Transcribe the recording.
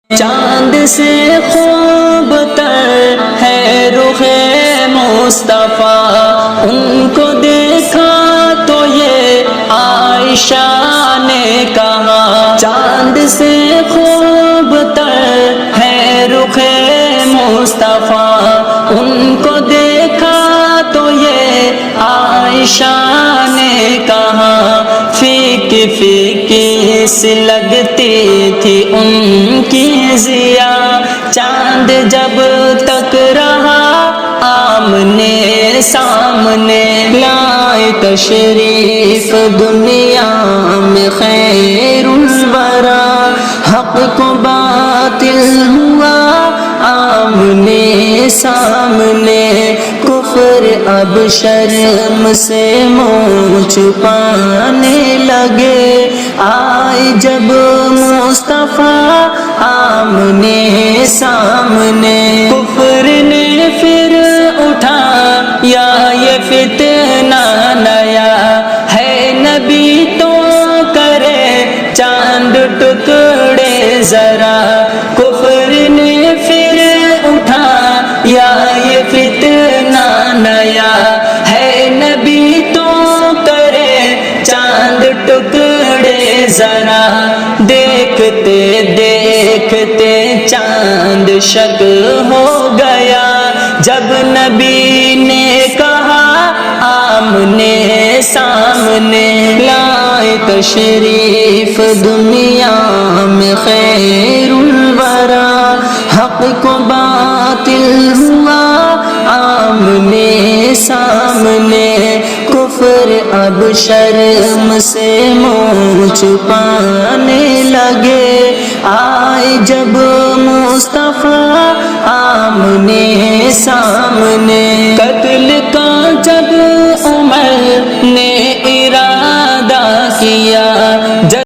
چاند سے خوب تر ہے رخ مصطفیٰ، ان کو دیکھا تو یہ عائشہ نے کہا، چاند سے خوب تر ہے رخ مصطفیٰ، ان کو دیکھا تو یہ عائشہ نے کہا، فیکی فیکی سی لگتی تھی ان کی ضیا، چاند جب تک رہا آمنے سامنے، لائے تشریف دنیا میں خیر الورا، حق کو باطل ہوا آمنے سامنے، کفر اب شرم سے منہ چھپانے لگے، آئے جب مصطفیٰ آمنے سامنے، کفر نے پھر اٹھا یا یہ فتنہ نیا، ہے نبی تو کرے چاند ٹکڑے ذرا، کفر نے پھر اٹھا یا یہ فتنہ نیا، ہے نبی تو کرے چاند ٹکڑے ذرا، دیکھتے دیکھتے چاند شک ہو گیا، جب نبی نے کہا آمنے سامنے، لائے تشریف دنیا میں خیر الورا، حق کو باطل ہوا آمنے سامنے، کفر اب شرم سے منہ چھپانے لگے، آئے جب مصطفیٰ آمنے سامنے۔